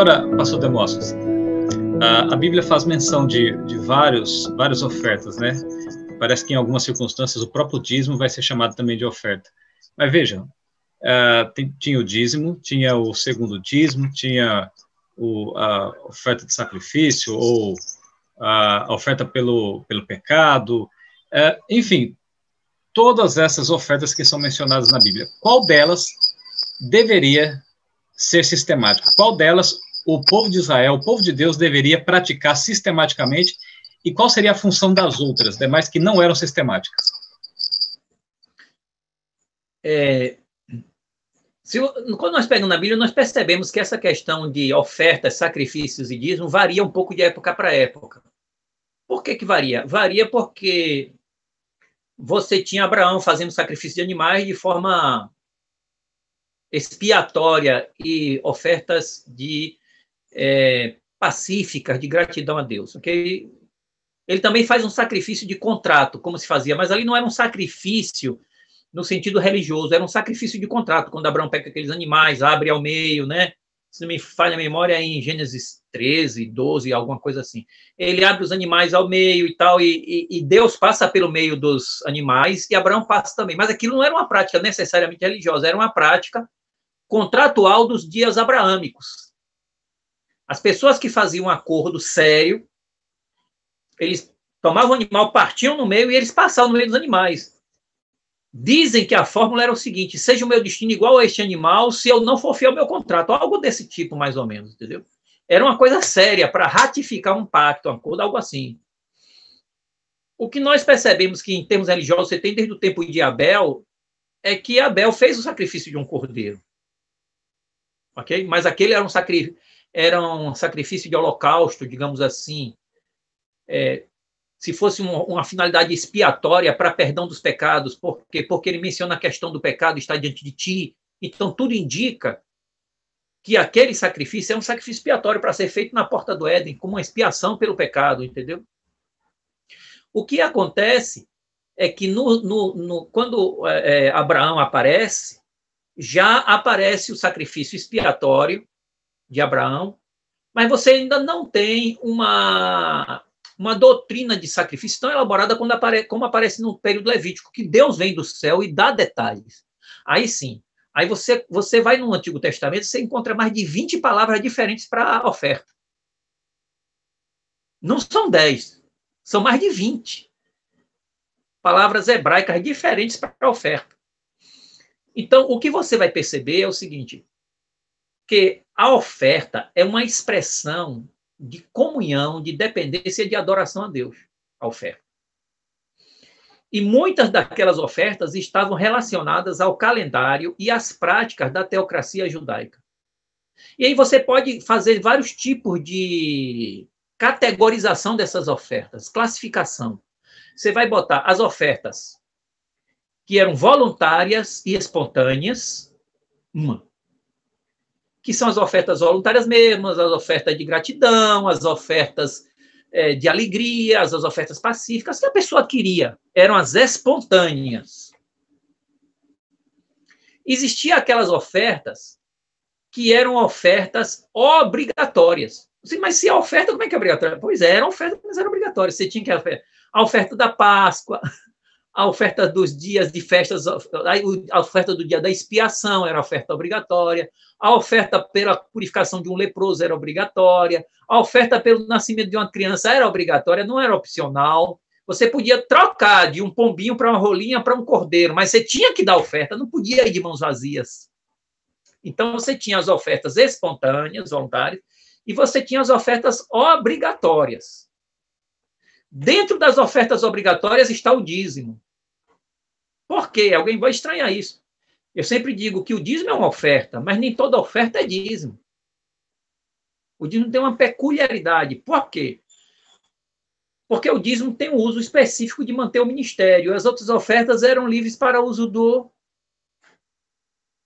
Agora, pastor Demóstenes, a Bíblia faz menção de várias ofertas, né? Parece que em algumas circunstâncias o próprio dízimo vai ser chamado também de oferta. Mas vejam, tinha o dízimo, tinha o segundo dízimo, tinha a oferta de sacrifício, ou a oferta pelo pecado, enfim, todas essas ofertas que são mencionadas na Bíblia. Qual delas deveria ser sistemática? Qual delas o povo de Israel, o povo de Deus, deveria praticar sistematicamente? E qual seria a função das outras, demais que não eram sistemáticas? Quando nós pegamos na Bíblia, nós percebemos que essa questão de ofertas, sacrifícios e dízimo varia um pouco de época para época. Por que varia? Varia porque você tinha Abraão fazendo sacrifício de animais de forma expiatória e ofertas pacíficas, de gratidão a Deus. Okay? Ele também faz um sacrifício de contrato, como se fazia, mas ali não era um sacrifício no sentido religioso, era um sacrifício de contrato, quando Abraão pega aqueles animais, abre ao meio, né? Se não me falha a memória, é em Gênesis 13, 12, alguma coisa assim. Ele abre os animais ao meio e tal, e Deus passa pelo meio dos animais, e Abraão passa também. Mas aquilo não era uma prática necessariamente religiosa, era uma prática contratual dos dias abraâmicos. As pessoas que faziam um acordo sério, eles tomavam o animal, partiam no meio e eles passavam no meio dos animais. Dizem que a fórmula era o seguinte: seja o meu destino igual a este animal se eu não for fiel ao meu contrato. Algo desse tipo, mais ou menos, entendeu? Era uma coisa séria para ratificar um pacto, um acordo, algo assim. O que nós percebemos que, em termos religiosos, você tem desde o tempo de Abel, é que Abel fez o sacrifício de um cordeiro. Ok? Mas aquele era um sacrifício de holocausto, digamos assim. Se fosse uma finalidade expiatória para perdão dos pecados, porque ele menciona a questão do pecado está diante de ti, então tudo indica que aquele sacrifício é um sacrifício expiatório para ser feito na porta do Éden, como uma expiação pelo pecado, entendeu? O que acontece é que quando Abraão aparece, já aparece o sacrifício expiatório de Abraão, mas você ainda não tem uma doutrina de sacrifício tão elaborada como aparece no período levítico, que Deus vem do céu e dá detalhes. Aí sim, aí você vai no Antigo Testamento, você encontra mais de 20 palavras diferentes para a oferta. Não são 10, são mais de 20 palavras hebraicas diferentes para a oferta. Então, o que você vai perceber é o seguinte, que a oferta é uma expressão de comunhão, de dependência e de adoração a Deus, a oferta. E muitas daquelas ofertas estavam relacionadas ao calendário e às práticas da teocracia judaica. E aí você pode fazer vários tipos de categorização dessas ofertas, classificação. Você vai botar as ofertas que eram voluntárias e espontâneas, que são as ofertas voluntárias mesmo, as ofertas de gratidão, as ofertas de alegria, as ofertas pacíficas, que a pessoa queria, eram as espontâneas. Existiam aquelas ofertas que eram ofertas obrigatórias. Mas se a oferta, como é que é obrigatória? Pois é, era oferta, mas era obrigatória. Você tinha que a oferta da Páscoa, a oferta dos dias de festas, a oferta do dia da expiação era oferta obrigatória, a oferta pela purificação de um leproso era obrigatória, a oferta pelo nascimento de uma criança era obrigatória, não era opcional. Você podia trocar de um pombinho para uma rolinha para um cordeiro, mas você tinha que dar oferta, não podia ir de mãos vazias. Então, você tinha as ofertas espontâneas, voluntárias, e você tinha as ofertas obrigatórias. Dentro das ofertas obrigatórias está o dízimo. Por quê? Alguém vai estranhar isso. Eu sempre digo que o dízimo é uma oferta, mas nem toda oferta é dízimo. O dízimo tem uma peculiaridade. Por quê? Porque o dízimo tem um uso específico de manter o ministério. As outras ofertas eram livres para uso do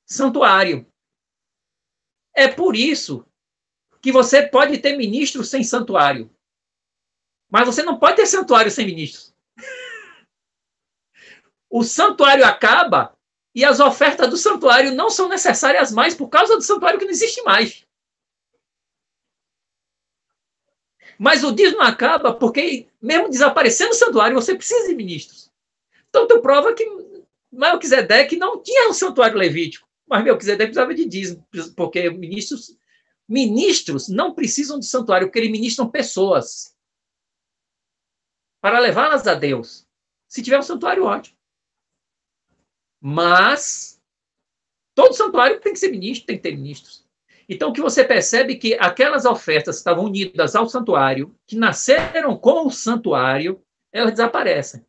santuário. É por isso que você pode ter ministro sem santuário. Mas você não pode ter santuário sem ministros. O santuário acaba e as ofertas do santuário não são necessárias mais por causa do santuário que não existe mais. Mas o dízimo acaba porque, mesmo desaparecendo o santuário, você precisa de ministros. Então, tu prova que Melquisedeque não tinha um santuário levítico, mas Melquisedeque precisava de dízimo, porque ministros não precisam de santuário, porque eles ministram pessoas para levá-las a Deus. Se tiver um santuário, ótimo. Mas todo santuário tem que ser ministro, tem que ter ministros. Então, o que você percebe é que aquelas ofertas que estavam unidas ao santuário, que nasceram com o santuário, elas desaparecem.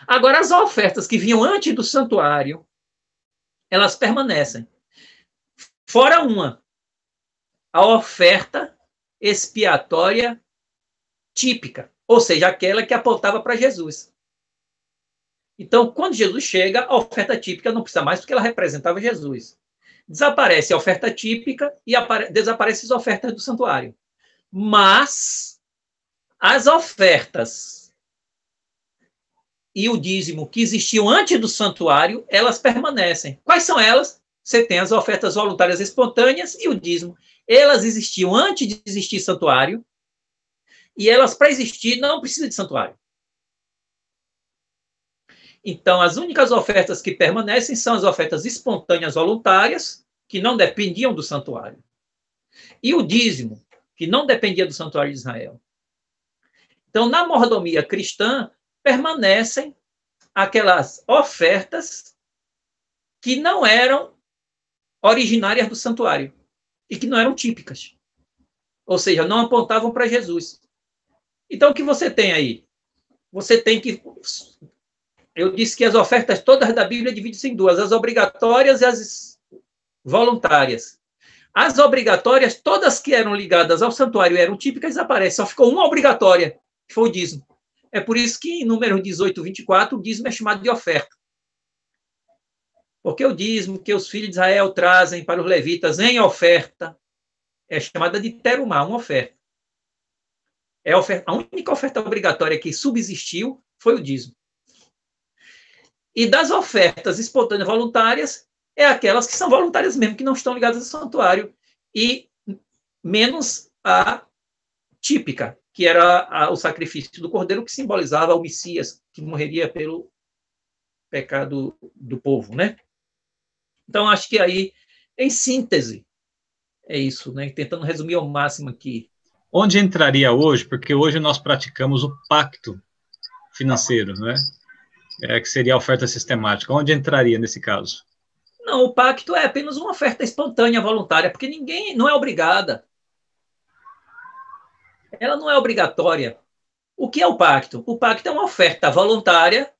Agora, as ofertas que vinham antes do santuário, elas permanecem. Fora uma, a oferta expiatória típica, ou seja, aquela que apontava para Jesus. Então, quando Jesus chega, a oferta típica não precisa mais, porque ela representava Jesus. Desaparece a oferta típica e desaparecem as ofertas do santuário. Mas as ofertas e o dízimo que existiam antes do santuário, elas permanecem. Quais são elas? Você tem as ofertas voluntárias espontâneas e o dízimo. Elas existiam antes de existir santuário e elas, para existir, não precisam de santuário. Então, as únicas ofertas que permanecem são as ofertas espontâneas voluntárias, que não dependiam do santuário. E o dízimo, que não dependia do santuário de Israel. Então, na mordomia cristã, permanecem aquelas ofertas que não eram originárias do santuário e que não eram típicas. Ou seja, não apontavam para Jesus. Então, o que você tem aí? Você tem que... Eu disse que as ofertas todas da Bíblia dividem-se em duas, as obrigatórias e as voluntárias. As obrigatórias, todas que eram ligadas ao santuário eram típicas, desaparecem. Só ficou uma obrigatória, que foi o dízimo. É por isso que em Números 18, 24, o dízimo é chamado de oferta. Porque o dízimo que os filhos de Israel trazem para os levitas em oferta é chamada de terumá, uma oferta. A única oferta obrigatória que subsistiu foi o dízimo. E das ofertas espontâneas voluntárias, é aquelas que são voluntárias mesmo, que não estão ligadas ao santuário, e menos a típica, que era o sacrifício do cordeiro, que simbolizava o Messias, que morreria pelo pecado do povo, né? Então, acho que aí, em síntese, é isso, né? Tentando resumir ao máximo aqui. Onde entraria hoje? Porque hoje nós praticamos o pacto financeiro, não é? Que seria a oferta sistemática. Onde entraria nesse caso? Não, o pacto é apenas uma oferta espontânea, voluntária, porque ninguém não é obrigada. Ela não é obrigatória. O que é o pacto? O pacto é uma oferta voluntária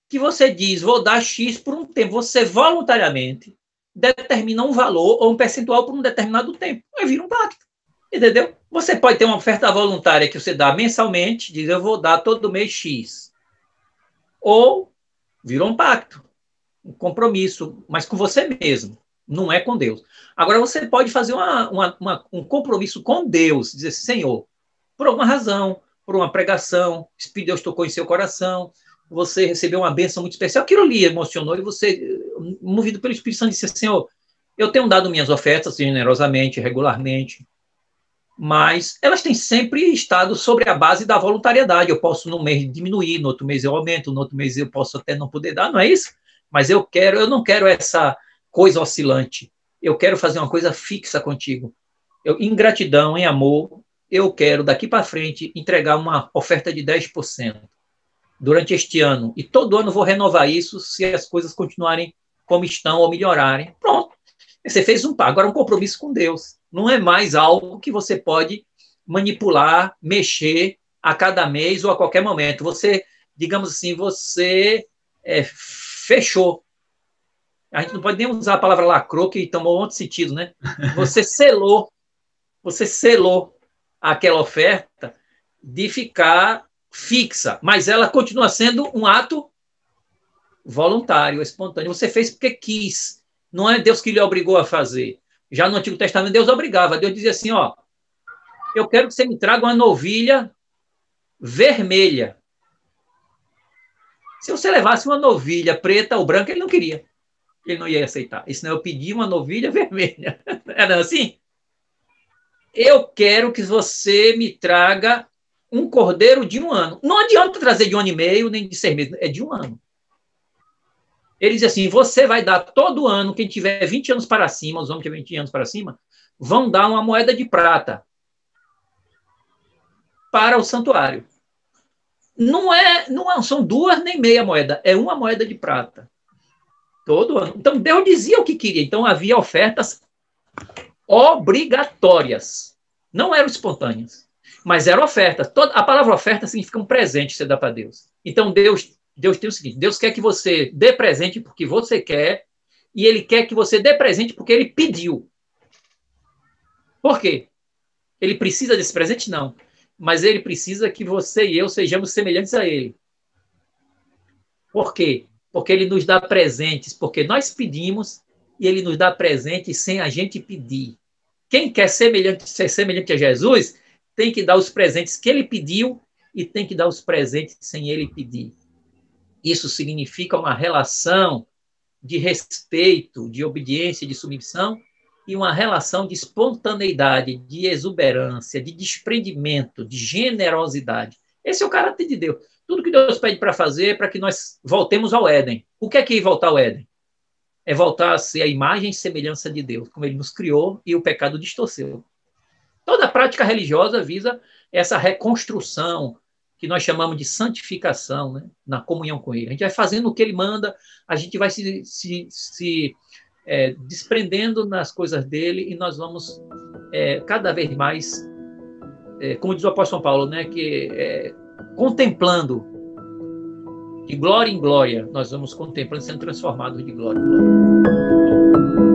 que você diz, vou dar X por um tempo. Você voluntariamente determina um valor ou um percentual por um determinado tempo. Aí vira um pacto. Entendeu? Você pode ter uma oferta voluntária que você dá mensalmente, diz, eu vou dar todo mês X. Ou virou um pacto, um compromisso, mas com você mesmo, não é com Deus. Agora, você pode fazer um compromisso com Deus, dizer assim, Senhor, por alguma razão, por uma pregação, o Espírito de Deus tocou em seu coração, você recebeu uma bênção muito especial, aquilo ali emocionou, e você, movido pelo Espírito Santo, disse, Senhor, eu tenho dado minhas ofertas generosamente, regularmente, mas elas têm sempre estado sobre a base da voluntariedade. Eu posso num mês diminuir, no outro mês eu aumento, no outro mês eu posso até não poder dar, não é isso? Mas eu não quero essa coisa oscilante. Eu quero fazer uma coisa fixa contigo. Em gratidão, em amor, eu quero daqui para frente entregar uma oferta de 10% durante este ano. E todo ano vou renovar isso se as coisas continuarem como estão ou melhorarem. Pronto. Você fez agora um compromisso com Deus. Não é mais algo que você pode manipular, mexer a cada mês ou a qualquer momento. Você, digamos assim, você fechou. A gente não pode nem usar a palavra lacrou, que tomou outro sentido, né? Você selou aquela oferta de ficar fixa, mas ela continua sendo um ato voluntário, espontâneo. Você fez porque quis. Não é Deus que lhe obrigou a fazer. Já no Antigo Testamento, Deus obrigava. Deus dizia assim, ó, eu quero que você me traga uma novilha vermelha. Se você levasse uma novilha preta ou branca, ele não queria. Ele não ia aceitar. E senão eu pedi uma novilha vermelha. Era assim? eu quero que você me traga um cordeiro de 1 ano. Não adianta trazer de 1 ano e meio, nem de 6 meses, é de 1 ano. Ele diz assim, você vai dar todo ano, quem tiver 20 anos para cima, os homens que tiverem 20 anos para cima, vão dar uma moeda de prata para o santuário. Não são 2 nem meia moeda, é 1 moeda de prata. Todo ano. Então, Deus dizia o que queria. Então, havia ofertas obrigatórias. Não eram espontâneas, mas eram ofertas. A palavra oferta significa um presente que você dá para Deus. Então, Deus tem o seguinte, Deus quer que você dê presente porque você quer, e Ele quer que você dê presente porque Ele pediu. Por quê? Ele precisa desse presente? Não. Mas Ele precisa que você e eu sejamos semelhantes a Ele. Por quê? Porque Ele nos dá presentes, porque nós pedimos e Ele nos dá presentes sem a gente pedir. Quem quer ser semelhante a Jesus tem que dar os presentes que Ele pediu e tem que dar os presentes sem Ele pedir. Isso significa uma relação de respeito, de obediência, de submissão e uma relação de espontaneidade, de exuberância, de desprendimento, de generosidade. Esse é o caráter de Deus. Tudo que Deus pede para fazer é para que nós voltemos ao Éden. O que é voltar ao Éden? É voltar a ser a imagem e semelhança de Deus, como Ele nos criou e o pecado distorceu. Toda prática religiosa visa essa reconstrução, que nós chamamos de santificação, né? Na comunhão com Ele. A gente vai fazendo o que Ele manda, a gente vai se desprendendo nas coisas dEle e nós vamos cada vez mais, como diz o apóstolo Paulo, né? Contemplando de glória em glória, nós vamos contemplando, sendo transformados de glória em glória.